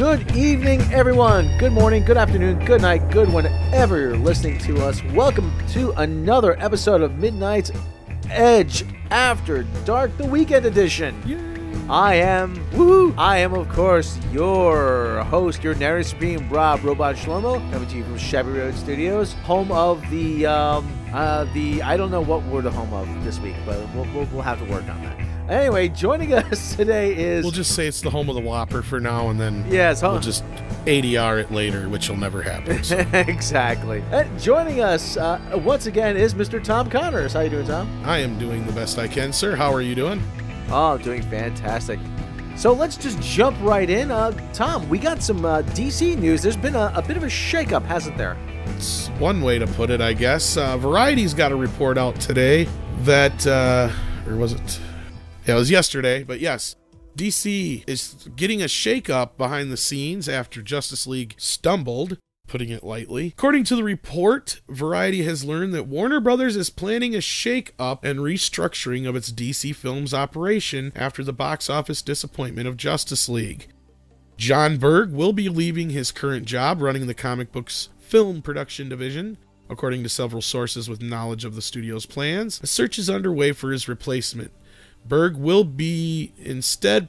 Good evening, everyone. Good morning, good afternoon, good night, good whenever you're listening to us. Welcome to another episode of Midnight's Edge After Dark, the weekend edition. Yay. I am, of course, your host, your narrator supreme, Rob Robot Shlomo, coming to you from Shabby Road Studios, home of the I don't know what we're the home of this week, but we'll have to work on that. Anyway, joining us today is... We'll just say it's the home of the Whopper for now, and then we'll just ADR it later, which will never happen. So. Exactly. And joining us once again is Mr. Tom Connors. How you doing, Tom? I am doing the best I can, sir. How are you doing? Oh, doing fantastic. So let's just jump right in. Tom, we got some DC news. There's been a bit of a shakeup, hasn't there? It's one way to put it, I guess. Variety's got a report out today that, or was it? Yeah, it was yesterday, but yes. DC is getting a shakeup behind the scenes after Justice League stumbled, putting it lightly. According to the report, Variety has learned that Warner Brothers is planning a shake-up and restructuring of its DC Films operation after the box office disappointment of Justice League. John Berg will be leaving his current job running the comic books film production division. According to several sources with knowledge of the studio's plans, a search is underway for his replacement. Berg will be instead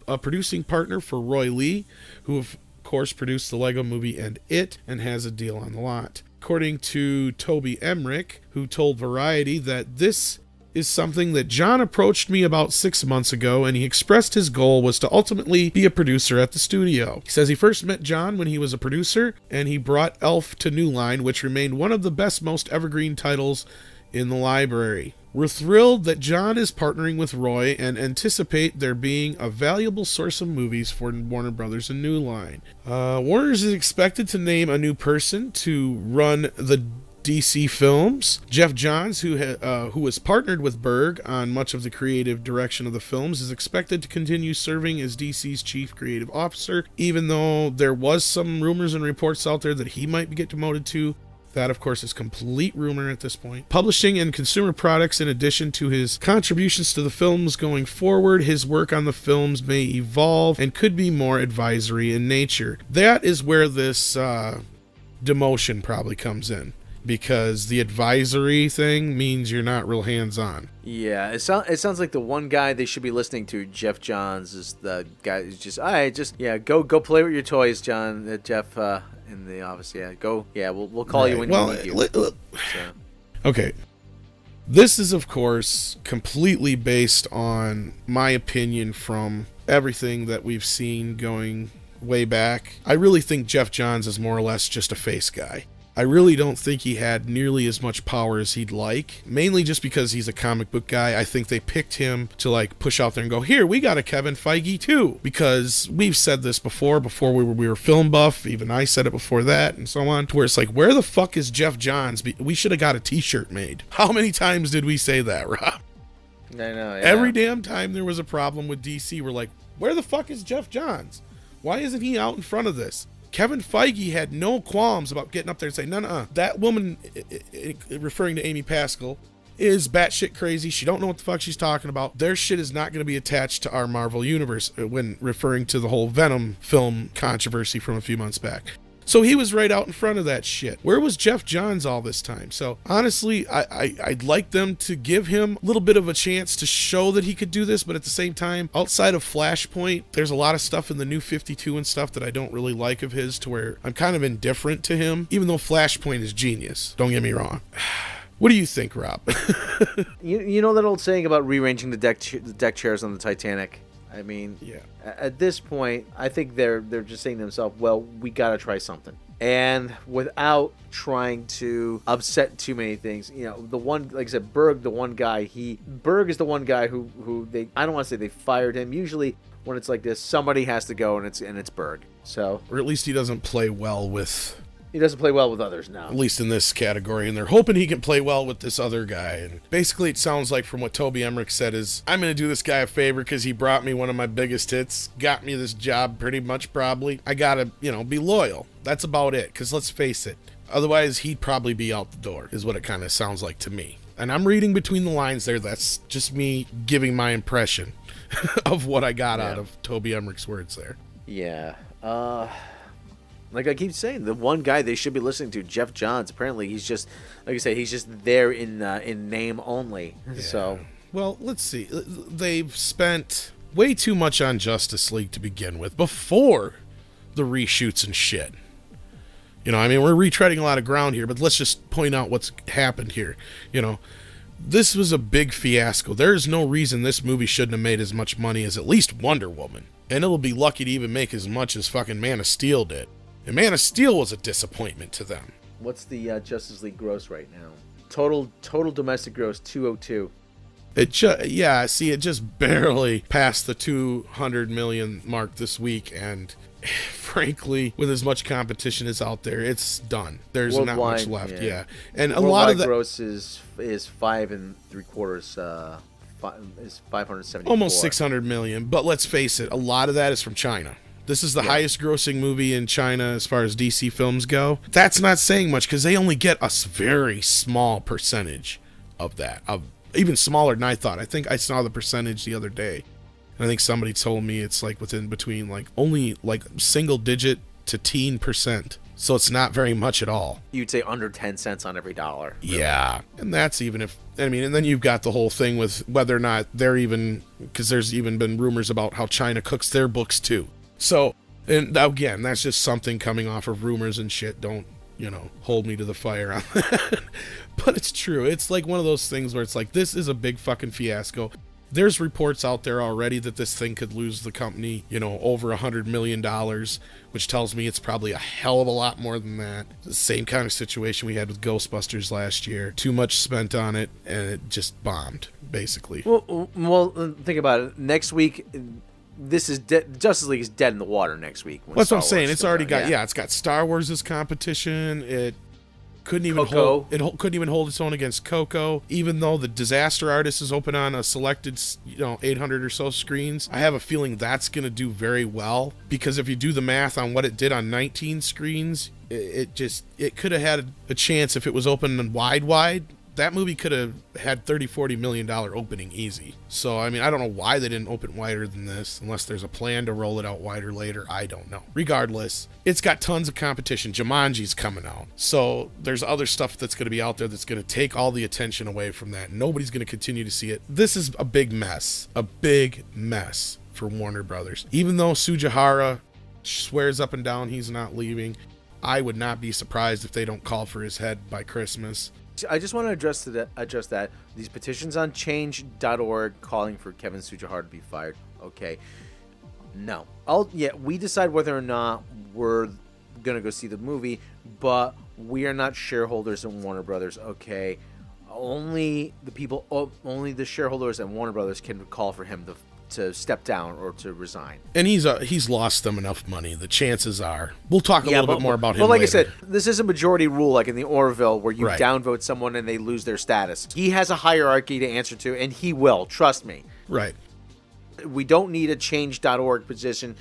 a producing partner for Roy Lee, who of course produced the Lego Movie and It, and has a deal on the lot. According to Toby Emmerich, who told Variety that this is something that John approached me about 6 months ago, and he expressed his goal was to ultimately be a producer at the studio. He says he first met John when he was a producer, and he brought Elf to New Line, which remained one of the best, most evergreen titles in the library. We're thrilled that John is partnering with Roy and anticipate there being a valuable source of movies for Warner Brothers and New Line. Warner's is expected to name a new person to run the DC films. Jeff Johns, who has partnered with Berg on much of the creative direction of the films, is expected to continue serving as DC's chief creative officer, even though there was some rumors and reports out there that he might get demoted to. That, of course, is complete rumor at this point. Publishing and consumer products, in addition to his contributions to the films going forward, his work on the films may evolve and could be more advisory in nature. That is where this demotion probably comes in, because the advisory thing means you're not real hands-on. Yeah, it sounds like the one guy they should be listening to, Jeff Johns, is the guy who's just, go play with your toys, John, Jeff, in the office. We'll call you when you need you. Okay. This is, of course, completely based on my opinion from everything that we've seen going way back. I really think Jeff Johns is more or less just a face guy. I really don't think he had nearly as much power as he'd like, mainly just because he's a comic book guy. I think they picked him to push out there and go, here, we got a Kevin Feige too, because we've said this before we were film buff, even I said it before that, and so on, to where it's like, where the fuck is Jeff Johns? We should have got a t-shirt made. How many times did we say that, Rob? I know, yeah. Every damn time there was a problem with DC, we're like, where the fuck is Jeff Johns? Why isn't he out in front of this? Kevin Feige had no qualms about getting up there and saying, no, that woman, referring to Amy Pascal, is batshit crazy. She don't know what the fuck she's talking about. Their shit is not going to be attached to our Marvel Universe, when referring to the whole Venom film controversy from a few months back. So he was right out in front of that shit. Where was Jeff Johns all this time? So honestly, I'd like them to give him a little bit of a chance to show that he could do this, but at the same time, outside of Flashpoint, there's a lot of stuff in the New 52 and stuff that I don't really like of his, to where I'm kind of indifferent to him, even though Flashpoint is genius. Don't get me wrong. What do you think, Rob? you know that old saying about rearranging the deck chairs on the Titanic? I mean, yeah. At this point, I think they're just saying to themselves, well, we got to try something. And without trying to upset too many things, the one, like I said, Berg is the one guy who they, I don't want to say they fired him. Usually when it's like this, somebody has to go, and it's Berg. So, or at least he doesn't play well with... He doesn't play well with others now. At least in this category, and they're hoping he can play well with this other guy. And basically, it sounds like, from what Toby Emmerich said, is, I'm going to do this guy a favor because he brought me one of my biggest hits, got me this job pretty much, probably. I got to, be loyal. That's about it, because let's face it, otherwise he'd probably be out the door, is what it kind of sounds like to me. And I'm reading between the lines there. That's just me giving my impression of what I got out of Toby Emmerich's words there. Yeah. Like I keep saying, the one guy they should be listening to, Jeff Johns. Apparently, he's just, like I said, he's just there in name only. Yeah. So, well, let's see. They've spent way too much on Justice League to begin with before the reshoots and shit. You know, I mean, we're retreading a lot of ground here, but let's just point out what's happened here. You know, this was a big fiasco. There is no reason this movie shouldn't have made as much money as at least Wonder Woman, and it'll be lucky to even make as much as fucking Man of Steel did. And Man of Steel was a disappointment to them. What's the Justice League gross right now? Total domestic gross, 202. It just barely passed the 200 million mark this week, and frankly, with as much competition as out there, it's done. There's worldwide, not much left. Yeah. And a lot of the gross is 5 3/4 is 574. Almost 600 million, but let's face it, a lot of that is from China. This is the highest grossing movie in China as far as DC films go. That's not saying much because they only get a very small percentage of that, even smaller than I thought. I think I saw the percentage the other day, and I think somebody told me it's like between only single digit to teen %. So it's not very much at all. You'd say under 10 cents on every dollar. Really. Yeah, and that's even if, I mean, and then you've got the whole thing with whether or not they're even, because there's even been rumors about how China cooks their books too. So, and again, that's just something coming off of rumors and shit. Don't, hold me to the fire on that. But it's true. It's like one of those things where it's like, this is a big fucking fiasco. There's reports out there already that this thing could lose the company, over $100 million, which tells me it's probably a hell of a lot more than that. The same kind of situation we had with Ghostbusters last year. Too much spent on it, and it just bombed, basically. Well, think about it. Next week, this is Justice League is dead in the water next week. That's what I'm saying. It's already got, it's got Star Wars as competition. It couldn't even couldn't even hold its own against Coco, even though the Disaster Artist is open on a selected 800 or so screens. I have a feeling that's going to do very well, because if you do the math on what it did on 19 screens, it could have had a chance if it was open and wide. That movie could have had $30-40 million opening easy. So, I mean, I don't know why they didn't open wider than this, unless there's a plan to roll it out wider later. I don't know. Regardless, it's got tons of competition. Jumanji's coming out. So there's other stuff that's going to be out there that's going to take all the attention away from that. Nobody's going to continue to see it. This is a big mess. A big mess for Warner Brothers. Even though Sujihara swears up and down he's not leaving, I would not be surprised if they don't call for his head by Christmas. I just want to address that. These petitions on change.org calling for Kevin Sujihara to be fired. Okay. No. We decide whether or not we're going to go see the movie, but we are not shareholders in Warner Brothers, okay? Only the shareholders and Warner Brothers can call for him to step down or to resign. And he's lost them enough money. The chances are. We'll talk a little bit more about him later. Like I said, this is a majority rule like in the Orville where you downvote someone and they lose their status. He has a hierarchy to answer to, and he will. Trust me. Right. We don't need a change.org petition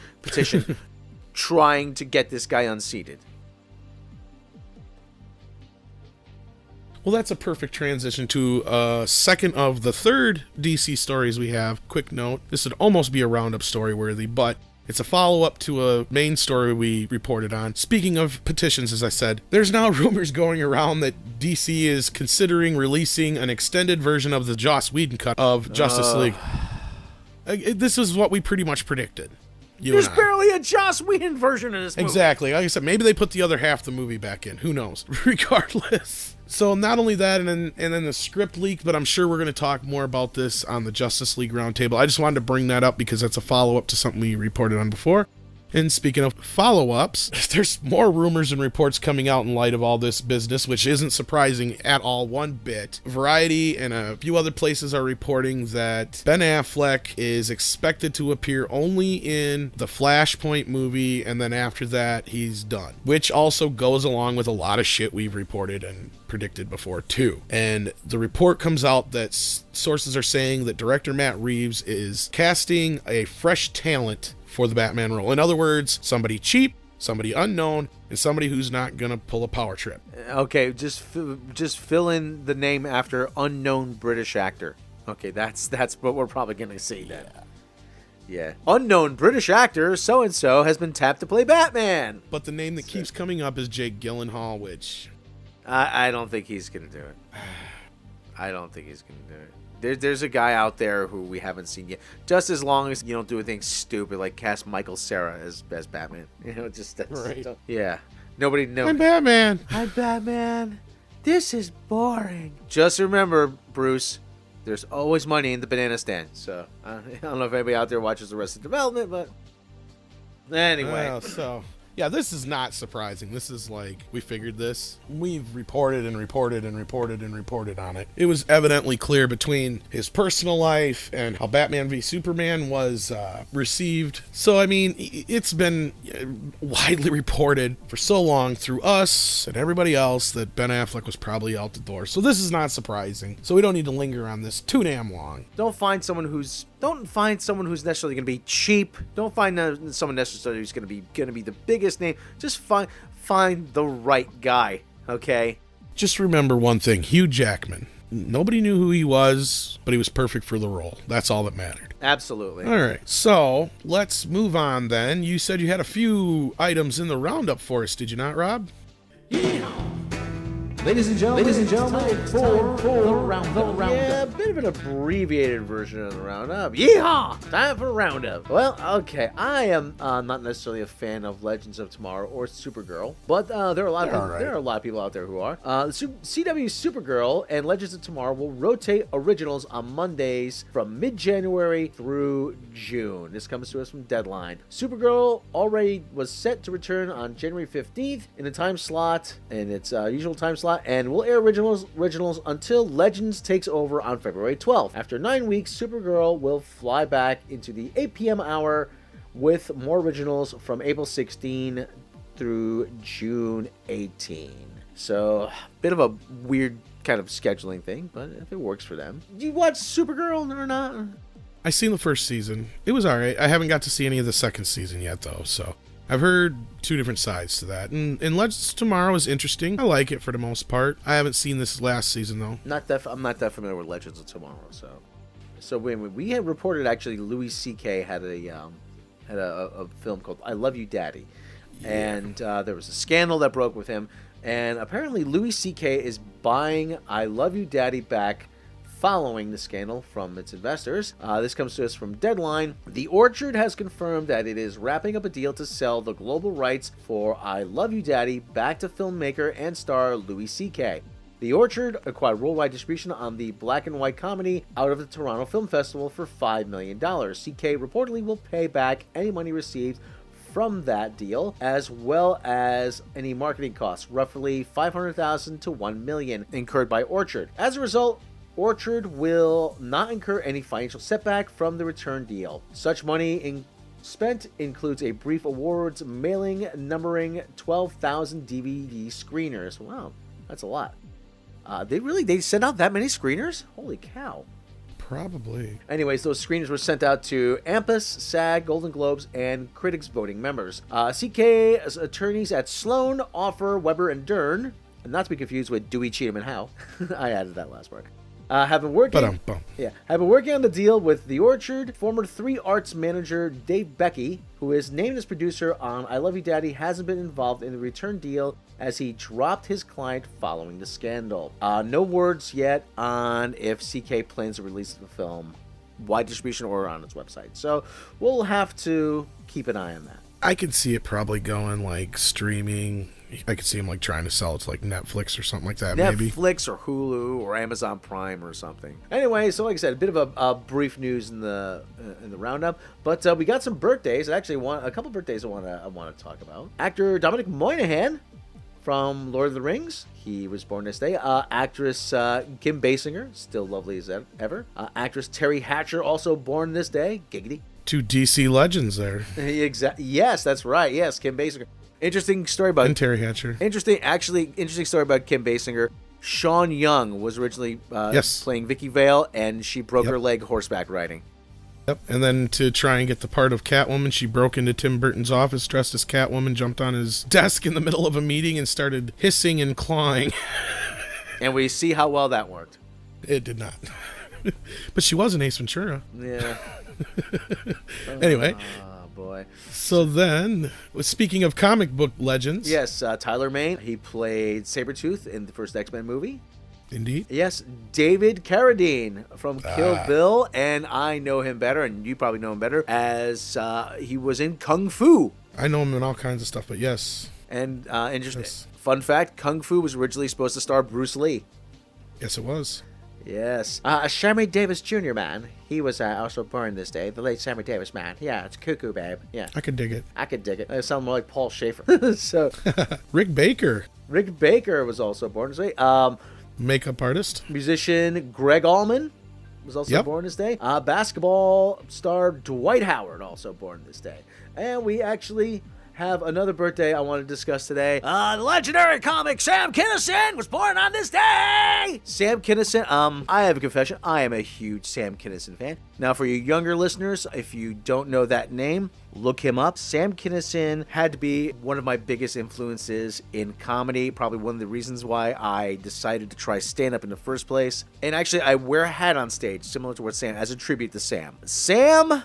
trying to get this guy unseated. Well, that's a perfect transition to a second of the third DC stories we have. Quick note, this would almost be a roundup story worthy, but it's a follow-up to a main story we reported on. Speaking of petitions, as I said, there's now rumors going around that DC is considering releasing an extended version of the Joss Whedon cut of Justice League. This is what we pretty much predicted. There's barely a Joss Whedon version of this movie. Exactly. Like I said, maybe they put the other half of the movie back in. Who knows? Regardless. So not only that, and then the script leak, but I'm sure we're going to talk more about this on the Justice League Roundtable. I just wanted to bring that up because that's a follow-up to something we reported on before. And speaking of follow-ups, there's more rumors and reports coming out in light of all this business, which isn't surprising at all one bit. Variety and a few other places are reporting that Ben Affleck is expected to appear only in the Flashpoint movie, and then after that, he's done. Which also goes along with a lot of shit we've reported and predicted before too. And the report comes out that sources are saying that director Matt Reeves is casting a fresh talent for the Batman role. In other words, somebody cheap, somebody unknown, and somebody who's not gonna pull a power trip. Okay, just fill in the name after unknown British actor. Okay, that's what we're probably gonna see then. Yeah. Unknown British actor so-and-so has been tapped to play Batman. But the name that keeps coming up is Jake Gyllenhaal, which... I don't think he's going to do it. I don't think he's going to do it. There's a guy out there who we haven't seen yet. Just as long as you don't do anything stupid like cast Michael Cera as Batman. You know, just... Right. Yeah. Nobody knows. I'm Batman. I'm Batman. This is boring. Just remember, Bruce, there's always money in the banana stand. So, I don't know if anybody out there watches Arrested Development, but anyway. Yeah, this is not surprising. This is like, we figured this. We've reported and reported and reported and reported on it. It was evidently clear between his personal life and how Batman v Superman was received. So, I mean, it's been widely reported for so long through us and everybody else that Ben Affleck was probably out the door. So this is not surprising. So we don't need to linger on this too damn long. Don't find someone who's necessarily going to be cheap. Don't find someone necessarily who's going to be the biggest name. Just find the right guy, okay? Just remember one thing, Hugh Jackman. Nobody knew who he was, but he was perfect for the role. That's all that mattered. Absolutely. All right, so let's move on then. You said you had a few items in the roundup for us, did you not, Rob? Yeah. Ladies and gentlemen, for the roundup. Yeah, a bit of an abbreviated version of the roundup. Yeehaw! Time for a roundup. Well, okay, I am not necessarily a fan of Legends of Tomorrow or Supergirl, but there are a lot of people out there who are. CW Supergirl and Legends of Tomorrow will rotate originals on Mondays from mid-January through June. This comes to us from Deadline. Supergirl already was set to return on January 15th in its usual time slot, and will air originals until Legends takes over on February 12th. After 9 weeks, Supergirl will fly back into the 8 p.m. hour with more originals from April 16 through June 18. So, bit of a weird kind of scheduling thing, but if it works for them. Do you watch Supergirl or not? I seen the first season. It was all right. I haven't got to see any of the second season yet, though, so... I've heard two different sides to that. And Legends of Tomorrow is interesting. I like it for the most part. I haven't seen this last season, though. I'm not that familiar with Legends of Tomorrow, so we had reported actually Louis C.K. had a film called I Love You, Daddy. Yeah. And there was a scandal that broke with him. And apparently Louis C.K. is buying I Love You, Daddy back following the scandal from its investors. This comes to us from Deadline. The Orchard has confirmed that it is wrapping up a deal to sell the global rights for I Love You, Daddy back to filmmaker and star Louis C.K. The Orchard acquired worldwide distribution on the black and white comedy out of the Toronto Film Festival for $5 million. C.K. reportedly will pay back any money received from that deal, as well as any marketing costs, roughly $500,000 to $1 million, incurred by Orchard. As a result, Orchard will not incur any financial setback from the return deal. Such money spent includes a brief awards mailing numbering 12,000 DVD screeners. Wow, that's a lot. They sent out that many screeners? Holy cow. Probably. Anyways, those screeners were sent out to AMPAS, SAG, Golden Globes, and critics voting members. CK's attorneys at Sloan, Offer, Weber, and Dern, and not to be confused with Dewey, Cheatham, and Howe. I added that last part. Have been working on the deal with The Orchard. Former 3 Arts manager Dave Becky, who is named as producer on I Love You, Daddy, hasn't been involved in the return deal as he dropped his client following the scandal. No words yet on if CK plans to release the film wide distribution or on its website. So we'll have to keep an eye on that. I could see it probably going like streaming. I could see him like trying to sell it to like Netflix or something like that. Netflix or Hulu or Amazon Prime or something. Anyway, so like I said, a bit of a brief news in the roundup, but we got some birthdays. Actually, a couple birthdays I want to talk about. Actor Dominic Moynihan from Lord of the Rings, he was born this day. Actress Kim Basinger, still lovely as ever. Actress Terry Hatcher, also born this day. Giggity. 2 DC legends there. Yes, that's right. Yes, Kim Basinger. Interesting story about... And Terry Hatcher. Interesting story about Kim Basinger. Sean Young was originally playing Vicky Vale, and she broke her leg horseback riding. Yep, and then to try and get the part of Catwoman, she broke into Tim Burton's office dressed as Catwoman, jumped on his desk in the middle of a meeting, and started hissing and clawing. And we see how well that worked. It did not. But she was an Ace Ventura. Yeah. Anyway. Boy. So then, speaking of comic book legends. Yes, Tyler Mane. He played Sabretooth in the first X-Men movie. Indeed. Yes, David Carradine from Kill Bill, and I know him better, and you probably know him better, as he was in Kung Fu. I know him in all kinds of stuff, but yes. And interesting fun fact, Kung Fu was originally supposed to star Bruce Lee. Yes, it was. Yes. Sammy Davis Jr., man. He was also born this day. The late Sammy Davis, man. Yeah, it's cuckoo, babe. Yeah. I could dig it. I could dig it. I sound more like Paul Schaefer. So, Rick Baker. Rick Baker was also born this day. Makeup artist. Musician Greg Allman was also born this day. Basketball star Dwight Howard also born this day. And we actually have another birthday I want to discuss today. The legendary comic Sam Kinison was born on this day! Sam Kinison, I have a confession. I am a huge Sam Kinison fan. Now, for you younger listeners, if you don't know that name, look him up. Sam Kinison had to be one of my biggest influences in comedy, probably one of the reasons why I decided to try stand-up in the first place. And actually, I wear a hat on stage, similar to what Sam, as a tribute to Sam. Sam,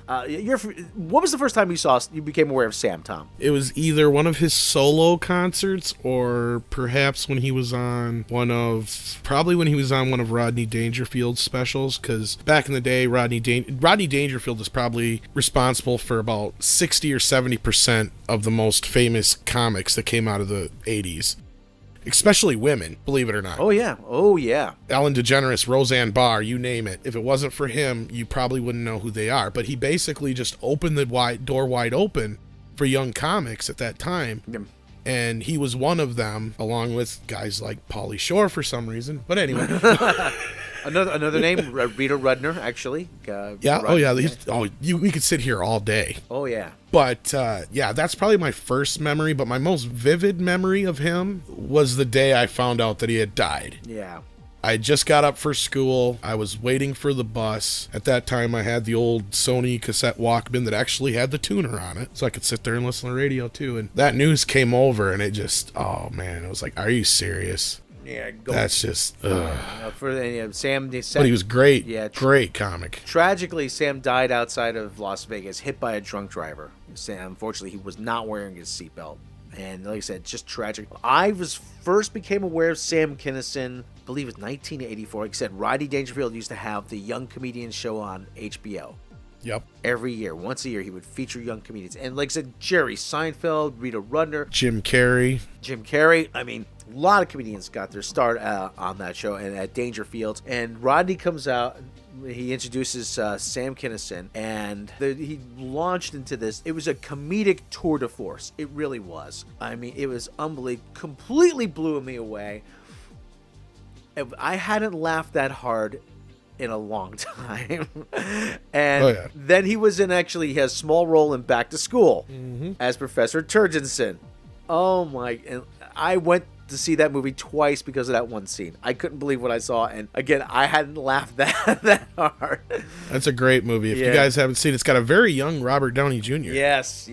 what was the first time you became aware of Sam, Tom? It was either one of his solo concerts, or perhaps when he was on one of Rodney Dangerfield's specials, because back in the day, Rodney Dangerfield is probably responsible for about 60 or 70% of the most famous comics that came out of the 80s. Especially women, believe it or not. Oh, yeah. Oh, yeah. Ellen DeGeneres, Roseanne Barr, you name it. If it wasn't for him, you probably wouldn't know who they are. But he basically just opened the door wide open for young comics at that time. Yeah. And he was one of them, along with guys like Pauly Shore for some reason. But anyway. Another name, Rita Rudner, actually. We could sit here all day. Oh, yeah. But, that's probably my first memory. But my most vivid memory of him was the day I found out that he had died. Yeah. I just got up for school. I was waiting for the bus. At that time, I had the old Sony cassette Walkman that actually had the tuner on it, so I could sit there and listen to the radio, too. And that news came over, and it just, oh, man. It was like, are you serious? Yeah, that's just Sam, but he was great. Yeah, great comic. Tragically, Sam died outside of Las Vegas, hit by a drunk driver. Unfortunately, he was not wearing his seatbelt, and like I said, just tragic. I first became aware of Sam Kinison, I believe it was 1984. Like I said, Rodney Dangerfield used to have the Young Comedians show on HBO. Yep. Every year, once a year, he would feature young comedians. And like I said, Jerry Seinfeld, Rita Rudner. Jim Carrey. I mean, a lot of comedians got their start on that show and at Dangerfield. And Rodney comes out. He introduces Sam Kinison. And he launched into this. It was a comedic tour de force. It really was. I mean, it was unbelievable. Completely blew me away. I hadn't laughed that hard in a long time. And then he was he has a small role in Back to School as Professor Turgensen. Oh my, and I went to see that movie twice because of that one scene. I couldn't believe what I saw, and again, I hadn't laughed that hard. That's a great movie. If you guys haven't seen it, it's got a very young Robert Downey Jr. Yes.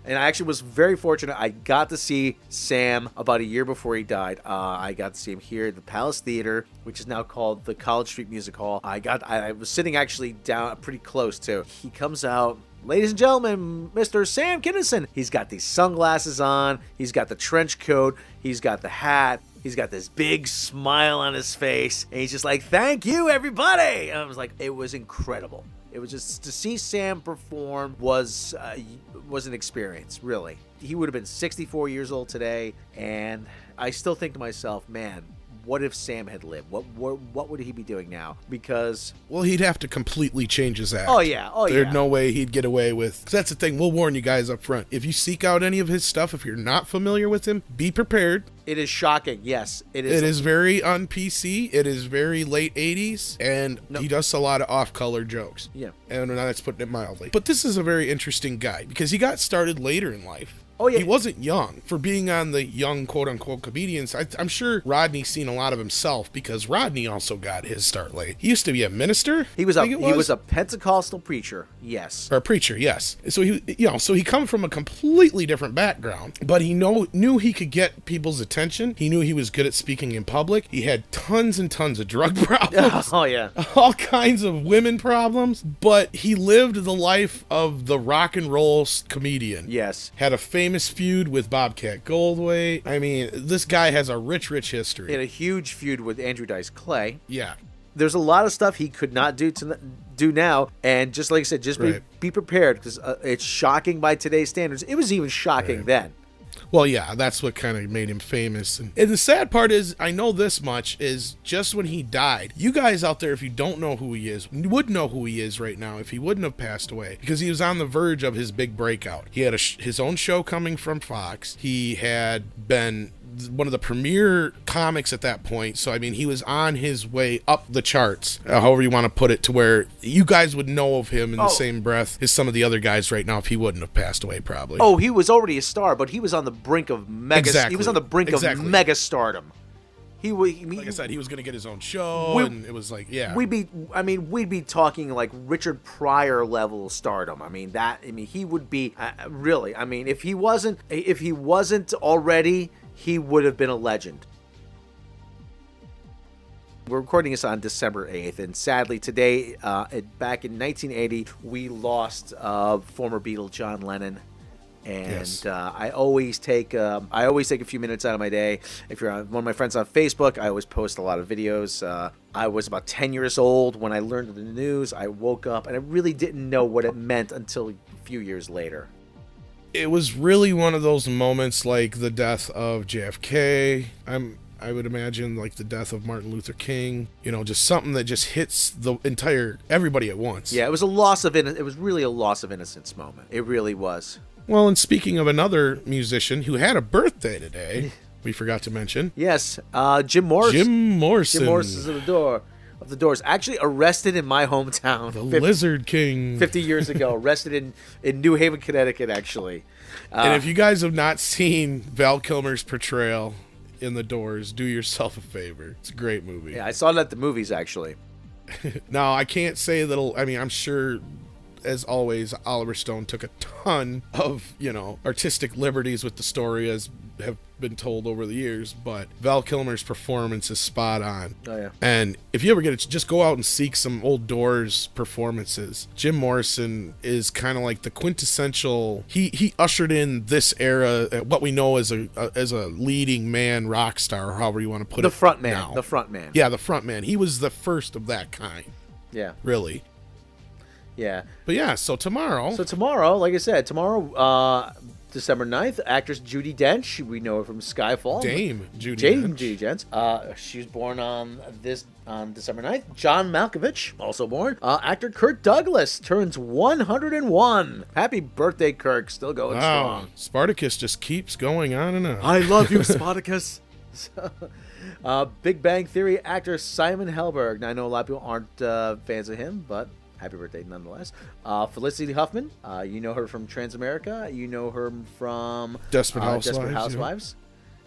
And I actually was very fortunate. I got to see Sam about a year before he died. I got to see him here at the Palace Theater, which is now called the College Street Music Hall. I was sitting actually down pretty close to. He comes out. Ladies and gentlemen, Mr. Sam Kinison. He's got these sunglasses on. He's got the trench coat. He's got the hat. He's got this big smile on his face. And he's just like, thank you, everybody. And I was like, it was incredible. It was just, to see Sam perform was an experience, really. He would have been 64 years old today. And I still think to myself, man, what if Sam had lived? What would he be doing now? Because... well, he'd have to completely change his act. Oh, yeah. There's no way he'd get away with... 'cause that's the thing. We'll warn you guys up front. If you seek out any of his stuff, if you're not familiar with him, be prepared. It is shocking. Yes, it is. It is very un-PC. It is very late 80s. And he does a lot of off-color jokes. Yeah. And that's putting it mildly. But this is a very interesting guy because he got started later in life. Oh, yeah. He wasn't young. For being on the young quote-unquote comedians, I'm sure Rodney's seen a lot of himself, because Rodney also got his start late. He used to be a minister. He was a Pentecostal preacher, yes. Or a preacher, yes. So he come from a completely different background, but he knew he could get people's attention. He knew he was good at speaking in public. He had tons and tons of drug problems. Oh, yeah. All kinds of women problems, but he lived the life of the rock and roll comedian. Yes. Had a famous feud with Bobcat Goldthwait. I mean, this guy has a rich history. He had a huge feud with Andrew Dice Clay. Yeah. There's a lot of stuff he could not do now, and just like I said, just be prepared, because it's shocking by today's standards. It was even shocking then. Well, yeah, that's what kind of made him famous. And the sad part is, I know this much, is just when he died, you guys out there, if you don't know who he is, would know who he is right now if he wouldn't have passed away, because he was on the verge of his big breakout. He had his own show coming from Fox. He had been one of the premier comics at that point. So, I mean, he was on his way up the charts, however you want to put it, to where you guys would know of him in the same breath as some of the other guys right now if he wouldn't have passed away, probably. Oh, he was already a star, but he was on the brink of Exactly. He was on the brink of mega stardom. Like I said, he was going to get his own show, and it was like, yeah. We'd be talking like Richard Pryor level stardom. He would be really. If he wasn't already, he would have been a legend. We're recording this on December 8th, and sadly today, back in 1980, we lost former Beatle John Lennon. And yes. I always take a few minutes out of my day. If you're one of my friends on Facebook, I always post a lot of videos. I was about 10 years old when I learned the news. I woke up, and I really didn't know what it meant until a few years later. It was really one of those moments like the death of JFK. I would imagine like the death of Martin Luther King. Just something that just hits everybody at once. Yeah, it was really a loss of innocence moment. It really was. Well, and speaking of another musician who had a birthday today, we forgot to mention. Yes, Jim Morrison. Jim Morrison. Jim Morrison's of the Doors. Actually arrested in my hometown. The Lizard King. 50 years ago. Arrested in New Haven, Connecticut, actually. And if you guys have not seen Val Kilmer's portrayal in The Doors, do yourself a favor. It's a great movie. Yeah, I saw it at the movies, actually. Now, I can't say that I'm sure, as always, Oliver Stone took a ton of, artistic liberties with the story, as have been told over the years, but Val Kilmer's performance is spot on. Oh, yeah. And if you ever get it, just go out and seek some old Doors performances. Jim Morrison is kind of like the quintessential, he ushered in this era, what we know as a leading man rock star, or however you want to put it. The front man. The front man. Yeah, the front man. He was the first of that kind. Yeah. Really. Yeah. But yeah, so tomorrow, like I said, December 9th, actress Judi Dench, we know her from Skyfall. Dame Judi Dench. She was born on December 9th. John Malkovich, also born. Actor Kirk Douglas turns 101. Happy birthday, Kirk. Still going strong. Spartacus just keeps going on and on. I love you, Spartacus. Big Bang Theory actor Simon Helberg. Now, I know a lot of people aren't fans of him, but happy birthday nonetheless. Felicity Huffman, you know her from Transamerica. You know her from Desperate Housewives.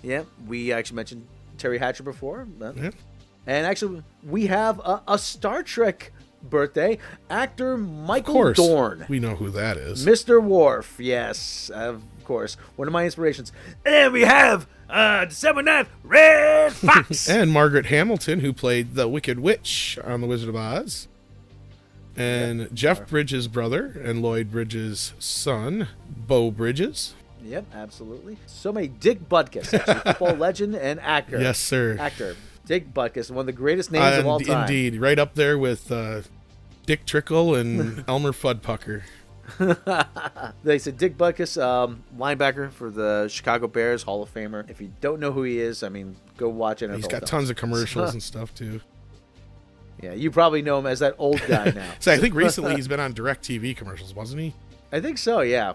Yeah, we actually mentioned Terry Hatcher before. Yeah. And actually, we have a Star Trek birthday. Actor Michael Dorn. We know who that is. Mr. Worf, yes, of course. One of my inspirations. And we have December 9th, Red Fox. And Margaret Hamilton, who played the Wicked Witch on The Wizard of Oz. And Jeff Bridges' brother and Lloyd Bridges' son, Beau Bridges. Yep, absolutely. So many. Dick Butkus, actually, football legend and actor. Yes, sir. Actor Dick Butkus, one of the greatest names of all time. Indeed, right up there with Dick Trickle and Elmer Fuddpucker. They said Dick Butkus, linebacker for the Chicago Bears, Hall of Famer. If you don't know who he is, go watch it. He's got tons of commercials and stuff too. Yeah, you probably know him as that old guy now. So I think recently he's been on DirecTV commercials, wasn't he? I think so, yeah.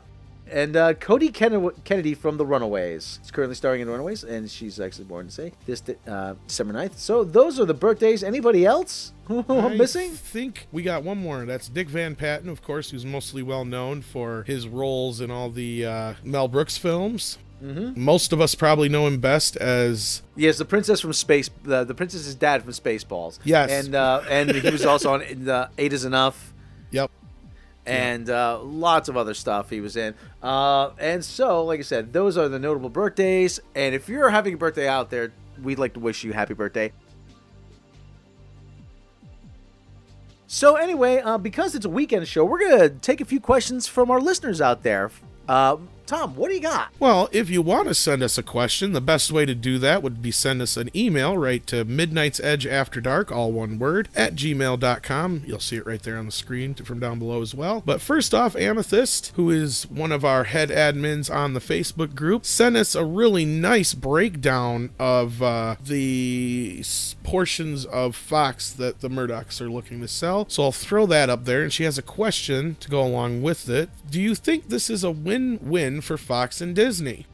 And Cody Kennedy from The Runaways is currently starring in Runaways, and she's actually born, to say, this December 9th. So those are the birthdays. Anybody else I'm missing? I think we got one more. That's Dick Van Patten, of course, who's mostly well known for his roles in all the Mel Brooks films. Most of us probably know him best as the princess from Space, the princess's dad from Spaceballs. Yes, and he was also on the Eight Is Enough. Yep. And lots of other stuff he was in. And so, like I said, those are the notable birthdays. And if you're having a birthday out there, we'd like to wish you happy birthday. So anyway, because it's a weekend show, we're going to take a few questions from our listeners out there. Tom, what do you got? Well, if you want to send us a question, the best way to do that would be send us an email right to midnightsedgeafterdark, all one word, @gmail.com. You'll see it right there on the screen from down below as well. But first off, Amethyst, who is one of our head admins on the Facebook group, sent us a really nice breakdown of the portions of Fox that the Murdochs are looking to sell. So I'll throw that up there, and she has a question to go along with it. Do you think this is a win-win for Fox and Disney?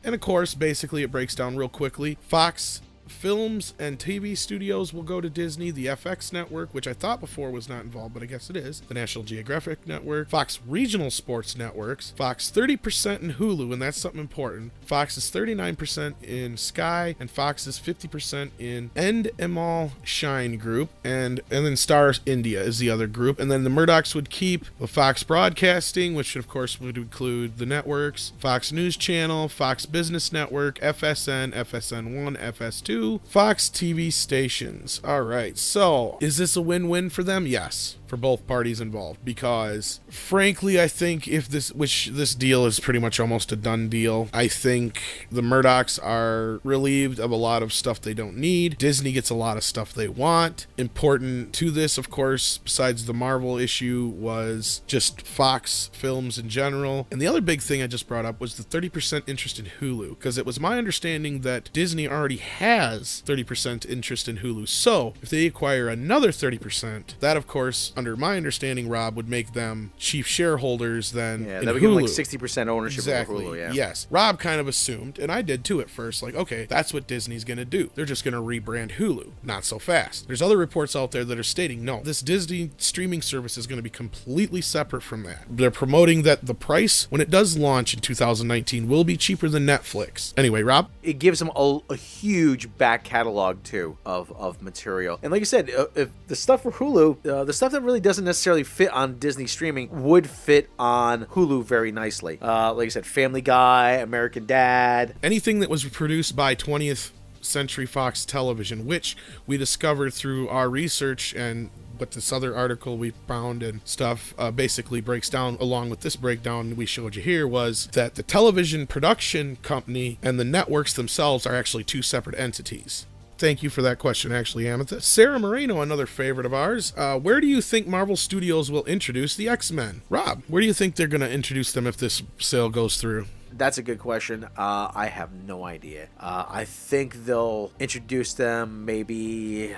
And of course, basically it breaks down real quickly. Fox films and TV studios will go to Disney, the FX network, which I thought before was not involved, but I guess it is, the National Geographic Network, Fox regional sports networks, Fox 30% in Hulu, and that's something important. Fox is 39% in Sky, and Fox is 50% in Endemol Shine Group, and then Stars India is the other group. And then the Murdochs would keep the Fox Broadcasting, which of course would include the networks, Fox News Channel, Fox Business Network, FSN, FSN1, FS2, Fox TV stations. All right, so is this a win-win for them? Yes, for both parties involved, because frankly, I think if this deal is pretty much almost a done deal. I think the Murdochs are relieved of a lot of stuff they don't need. Disney gets a lot of stuff they want. Important to this, of course, besides the Marvel issue, was just Fox films in general. And the other big thing I just brought up was the 30% interest in Hulu, because it was my understanding that Disney already has 30% interest in Hulu. So if they acquire another 30%, that of course, under my understanding, Rob, would make them chief shareholders then in that would Hulu. give them like 60% ownership Exactly. of Hulu, yeah. Yes. Rob kind of assumed, and I did too at first, like, okay, that's what Disney's going to do. They're just going to rebrand Hulu. Not so fast. There's other reports out there that are stating, no, this Disney streaming service is going to be completely separate from that. They're promoting that the price, when it does launch in 2019, will be cheaper than Netflix. Anyway, Rob? It gives them a huge back catalog, too, of material. And like you said, if the stuff for Hulu, the stuff that really doesn't necessarily fit on Disney streaming would fit on Hulu very nicely. Like I said, Family Guy, American Dad. Anything that was produced by 20th Century Fox Television, which we discovered through our research, and what this other article we found and stuff basically breaks down along with this breakdown we showed you here, was that the television production company and the networks themselves are actually two separate entities. Thank you for that question, actually, Amethyst. Sarah Moreno, another favorite of ours. Where do you think Marvel Studios will introduce the X-Men? Rob, where do you think they're going to introduce them if this sale goes through? That's a good question. I have no idea. I think they'll introduce them maybe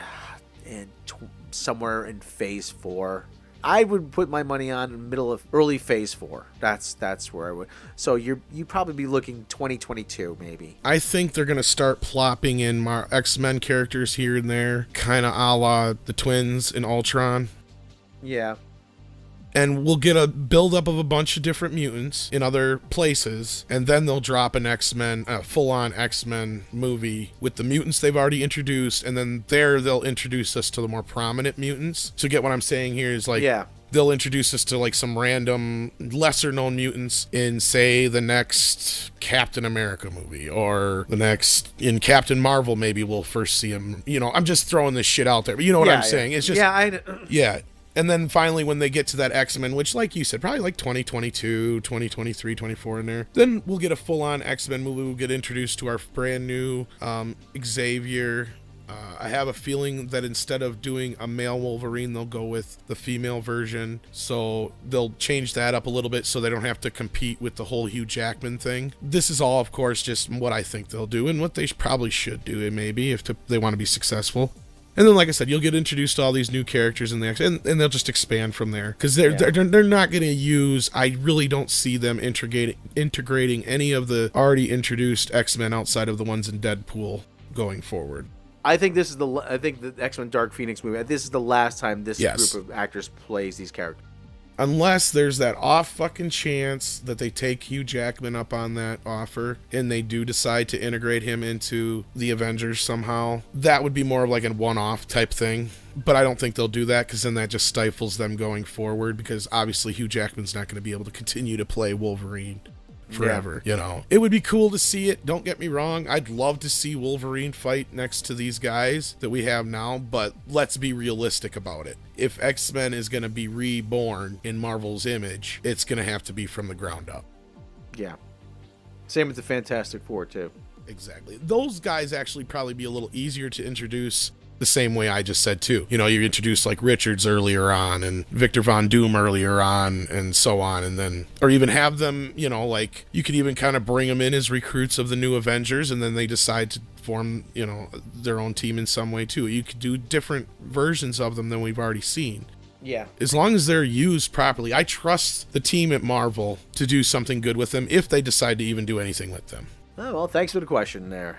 somewhere in Phase 4. I would put my money on early Phase 4. That's where I would. So you'd probably be looking 2022 maybe. I think they're gonna start plopping in X-Men characters here and there, kind of a la the twins in Ultron. Yeah. And we'll get a buildup of a bunch of different mutants in other places, and then they'll drop an X-Men, full-on X-Men movie with the mutants they've already introduced, and then they'll introduce us to the more prominent mutants. So get what I'm saying here is like, yeah, they'll introduce us to like some random lesser-known mutants in, say, the next Captain America movie, or the next, in Captain Marvel, maybe we'll first see him. You know, I'm just throwing this shit out there, but you know what I'm saying. It's just, yeah. And then finally, when they get to that X-Men, which, like you said, probably like 2022, 2023, 24 in there, then we'll get a full-on X-Men movie. We'll get introduced to our brand new Xavier. I have a feeling that instead of doing a male Wolverine, they'll go with the female version. So they'll change that up a little bit so they don't have to compete with the whole Hugh Jackman thing. This is all, of course, just what I think they'll do and what they probably should do, maybe, if they want to be successful. And then, like I said, you'll get introduced to all these new characters in the X, and they'll just expand from there. Because they're not going to use, I really don't see them integrating any of the already introduced X-Men outside of the ones in Deadpool going forward. I think the X-Men Dark Phoenix movie, this is the last time this group of actors plays these characters. Unless there's that off fucking chance that they take Hugh Jackman up on that offer and they do decide to integrate him into the Avengers somehow. That would be more of like a one-off type thing. But I don't think they'll do that, because then that just stifles them going forward, because obviously Hugh Jackman's not going to be able to continue to play Wolverine forever. You know, it would be cool to see it, don't get me wrong. I'd love to see Wolverine fight next to these guys that we have now, but let's be realistic about it. If X-Men is going to be reborn in Marvel's image, it's going to have to be from the ground up. Yeah. Same with the Fantastic Four too. Exactly. Those guys actually probably be a little easier to introduce the same way I just said too. You know, you introduce like Richards earlier on and Victor Von Doom earlier on and so on, and then, or even have them, you know, like you could even kind of bring them in as recruits of the new Avengers, and then they decide to form, you know, their own team in some way too. You could do different versions of them than we've already seen. Yeah. As long as they're used properly. I trust the team at Marvel to do something good with them if they decide to even do anything with them. Oh, well, thanks for the question there.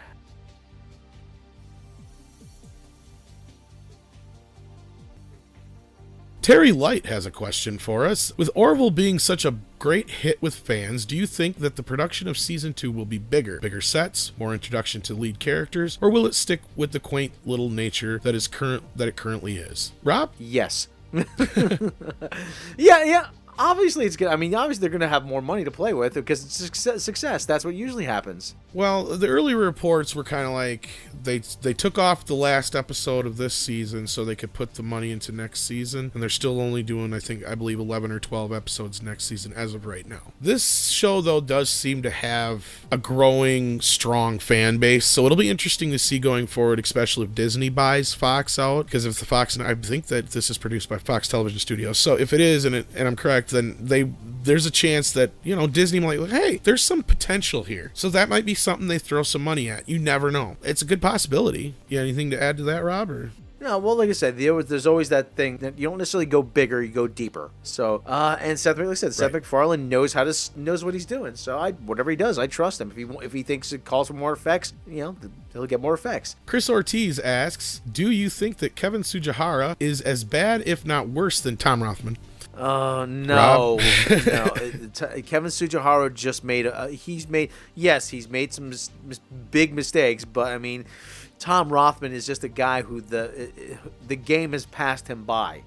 Terry Light has a question for us. With Orville being such a great hit with fans, do you think that the production of Season 2 will be bigger? Bigger sets, more introduction to lead characters, or will it stick with the quaint little nature that it currently is? Rob? Yes. Yeah. Obviously, it's good. I mean, obviously, they're going to have more money to play with because it's success. That's what usually happens. Well, the early reports were kind of like they took off the last episode of this season so they could put the money into next season, and they're still only doing, I believe 11 or 12 episodes next season as of right now. This show, though, does seem to have a growing, strong fan base, so it'll be interesting to see going forward, especially if Disney buys Fox out, because if the Fox, I think that this is produced by Fox Television Studios, so if it is, and I'm correct, then there's a chance that, you know, Disney might like, hey, there's some potential here. So that might be something they throw some money at. You never know. It's a good possibility. You got anything to add to that, Rob? Or? No, well, like I said, there's always that thing that you don't necessarily go bigger, you go deeper. So, and Seth, like I said, Seth MacFarlane knows what he's doing. So whatever he does, I trust him. If he thinks it calls for more effects, you know, he'll get more effects. Chris Ortiz asks, do you think that Kevin Tsujihara is as bad, if not worse, than Tom Rothman? No, no. Kevin Tsujihara just made he's made some big mistakes, but I mean, Tom Rothman is just a guy who the game has passed him by.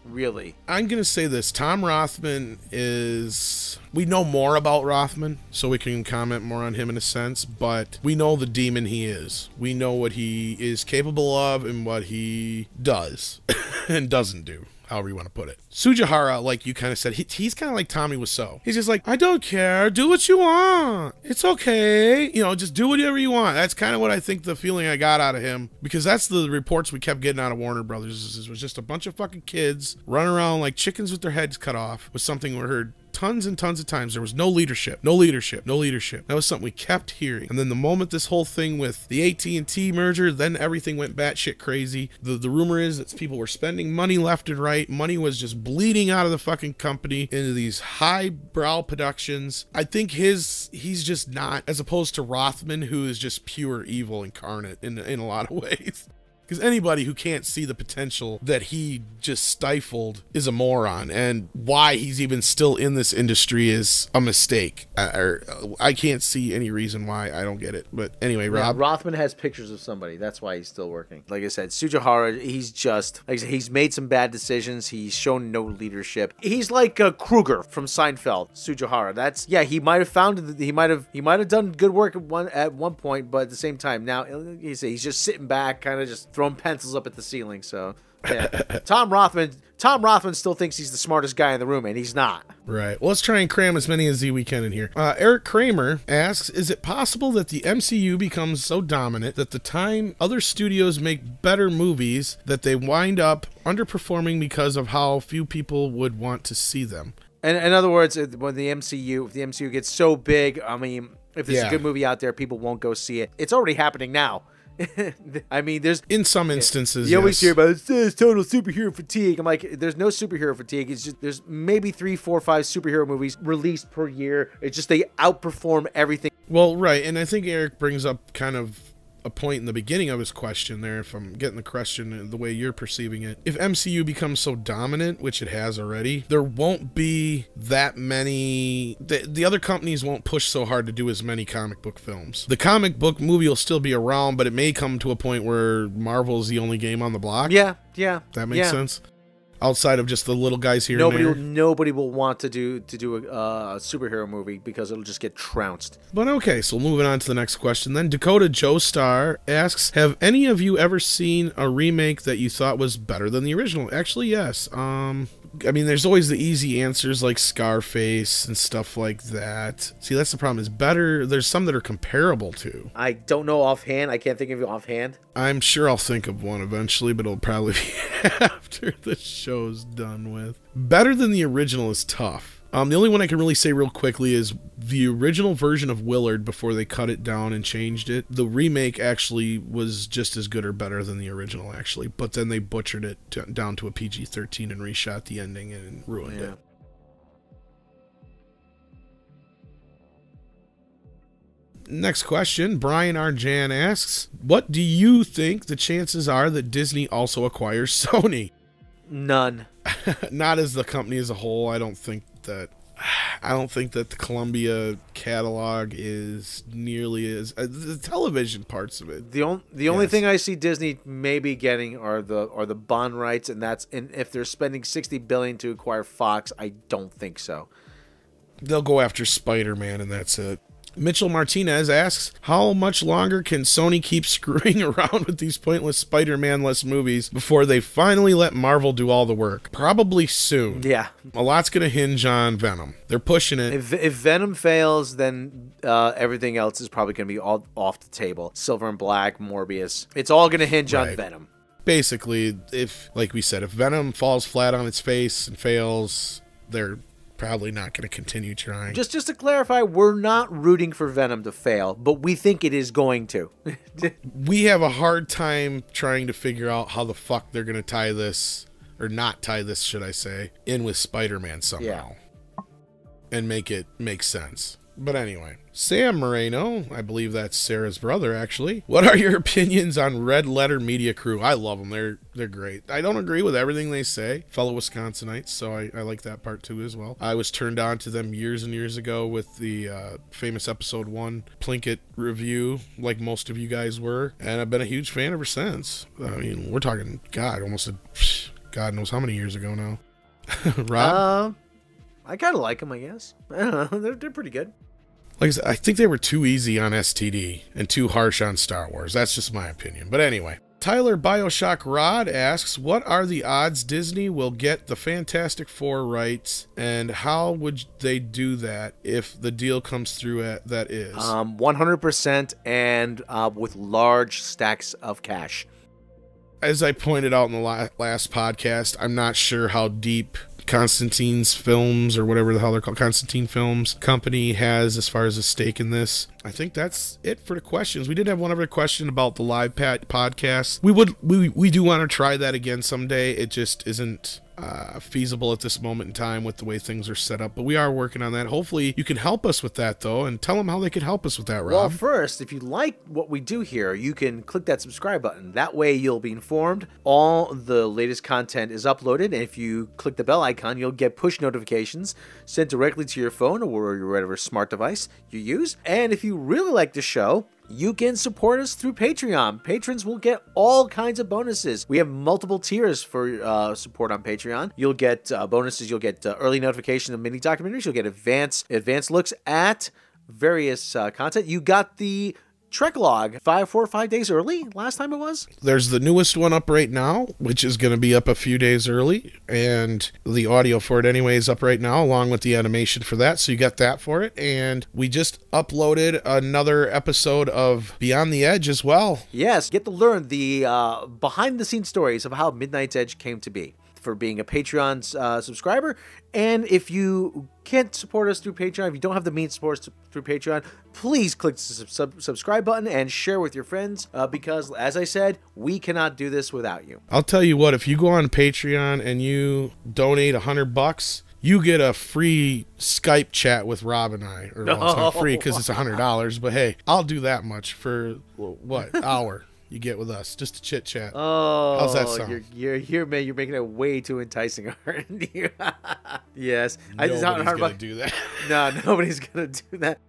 Really, I'm gonna say this: Tom Rothman is. We know more about Rothman, so we can comment more on him in a sense. But we know the demon he is. We know what he is capable of and what he does and doesn't do. However you want to put it. Tsujihara, like you kind of said, he's kind of like Tommy Wiseau. He's just like, I don't care. Do what you want. It's okay. You know, just do whatever you want. That's kind of what I think the feeling I got out of him. Because that's the reports we kept getting out of Warner Brothers. It was just a bunch of fucking kids running around like chickens with their heads cut off. Was something we heard tons and tons of times. There was no leadership. That was something we kept hearing. And then the moment this whole thing with the AT&T merger, then everything went batshit crazy. The rumor is that people were spending money left and right. Money was just bleeding out of the fucking company into these highbrow productions. I think he's just not, as opposed to Rothman, who is just pure evil incarnate in a lot of ways. Because anybody who can't see the potential that he just stifled is a moron, and why he's even still in this industry is a mistake. I can't see any reason why. I don't get it. But anyway, Rob. Yeah, Rothman has pictures of somebody. That's why he's still working. Like I said, Tsujihara, he's made some bad decisions. He's shown no leadership. He's like Kruger from Seinfeld. Tsujihara. He might have done good work at one point, but at the same time, now he's just sitting back, kind of just throwing pencils up at the ceiling. So yeah. Tom Rothman still thinks he's the smartest guy in the room, and he's not. Right. Well, let's try and cram as many as we can in here. Eric Kramer asks, is it possible that the MCU becomes so dominant that the time other studios make better movies that they wind up underperforming because of how few people would want to see them? And in other words, when the MCU gets so big, I mean, if there's a good movie out there, people won't go see it. It's already happening now. I mean, there's in some instances. You always hear about it's total superhero fatigue. I'm like, there's no superhero fatigue. It's just there's maybe 3, 4, 5 superhero movies released per year. It's just they outperform everything. Well, right, and I think Eric brings up kind of a point in the beginning of his question there, if I'm getting the question the way you're perceiving it. If MCU becomes so dominant, which it has already, there won't be that many... The other companies won't push so hard to do as many comic book films. The comic book movie will still be around, but it may come to a point where Marvel's the only game on the block. Yeah. That makes sense? Outside of just the little guys here and there. Nobody will want to do a superhero movie because it'll just get trounced. But okay, so moving on to the next question then. Dakota Joestar asks, have any of you ever seen a remake that you thought was better than the original? Actually, yes. I mean, there's always the easy answers like Scarface and stuff like that. See, that's the problem. Is better. There's some that are comparable to. I don't know offhand. I can't think of it offhand. I'm sure I'll think of one eventually, but it'll probably be after the show's done with. Better than the original is tough. The only one I can really say real quickly is the original version of Willard before they cut it down and changed it. The remake actually was just as good or better than the original, actually. But then they butchered it down to a PG-13 and reshot the ending and ruined it. Next question, Brian Arjan asks, what do you think the chances are that Disney also acquires Sony? None. Not as the company as a whole. I don't think that the Columbia catalog is nearly as the television parts of it. The only thing I see Disney maybe getting are the Bond rights, and if they're spending $60 billion to acquire Fox, I don't think so. They'll go after Spider-Man, and that's it. Mitchell Martinez asks, how much longer can Sony keep screwing around with these pointless Spider-Man-less movies before they finally let Marvel do all the work? Probably soon. Yeah. A lot's going to hinge on Venom. They're pushing it. If Venom fails, then everything else is probably going to be all off the table. Silver and Black, Morbius. It's all going to hinge on Venom. Basically, like we said, if Venom falls flat on its face and fails, they're probably not going to continue trying. Just to clarify, we're not rooting for Venom to fail, but we think it is going to. We have a hard time trying to figure out how the fuck they're going to tie this, or not tie this, should I say, in with Spider-Man somehow. And make it make sense. But anyway, Sam Moreno, I believe that's Sarah's brother, actually. What are your opinions on Red Letter Media Crew? I love them. They're great. I don't agree with everything they say. Fellow Wisconsinites, so I like that part too as well. I was turned on to them years and years ago with the famous episode 1 Plinkett review, like most of you guys were, and I've been a huge fan ever since. I mean, we're talking, God knows how many years ago now. Rob? I kind of like them, I guess. I don't know. They're pretty good. Like I said, I think they were too easy on STD and too harsh on Star Wars. That's just my opinion. But anyway, Tyler Bioshock Rod asks, what are the odds Disney will get the Fantastic Four rights, and how would they do that if the deal comes through that is? 100% and with large stacks of cash. As I pointed out in the last podcast, I'm not sure how deep Constantine's Films, or whatever the hell they're called, Constantine Films Company, has as far as a stake in this. I think that's it for the questions. We did have one other question about the live podcast. We do want to try that again someday. It just isn't feasible at this moment in time with the way things are set up, but we are working on that. Hopefully you can help us with that, though, and tell them how they can help us with that, Rob. Well, first, if you like what we do here, you can click that subscribe button. That way you'll be informed. All the latest content is uploaded, and if you click the bell icon, you'll get push notifications sent directly to your phone or whatever smart device you use. And if you really like the show, you can support us through Patreon. Patrons will get all kinds of bonuses. We have multiple tiers for support on Patreon. You'll get bonuses. You'll get early notification of mini documentaries. You'll get advanced looks at various content. You got the Trek log 5 days early last time it was. There's the newest one up right now, which is going to be up a few days early, and the audio for it anyway is up right now, along with the animation for that, so you got that for it. And we just uploaded another episode of Beyond the Edge as well. Yes, get to learn the behind the scenes stories of how Midnight's Edge came to be. for being a Patreon subscriber. And if you can't support us through Patreon, if you don't have the means to support us through Patreon, please click the subscribe button and share with your friends because, as I said, we cannot do this without you. I'll tell you what, if you go on Patreon and you donate $100, you get a free Skype chat with Rob and I. Or, well, it's not free because it's $100, but hey, I'll do that much for, what, hour you get with us, just to chit chat. Oh, how's that sound? You're making it way too enticing, aren't you? Yes, nobody's gonna do that. No, nobody's gonna do that.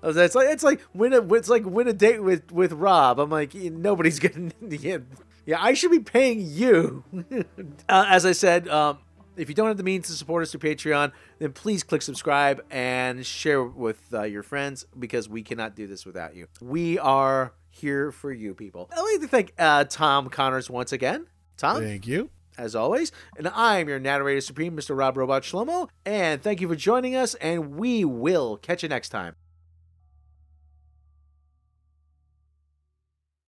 It's like win a date with Rob. I'm like, nobody's gonna. Yeah, I should be paying you. As I said, if you don't have the means to support us through Patreon, then please click subscribe and share with your friends because we cannot do this without you. We are here for you, people. I'd like to thank Tom Connors once again. Tom, thank you. As always. And I'm your narrator supreme, Mr. Rob Robot Shlomo. And thank you for joining us, and we will catch you next time.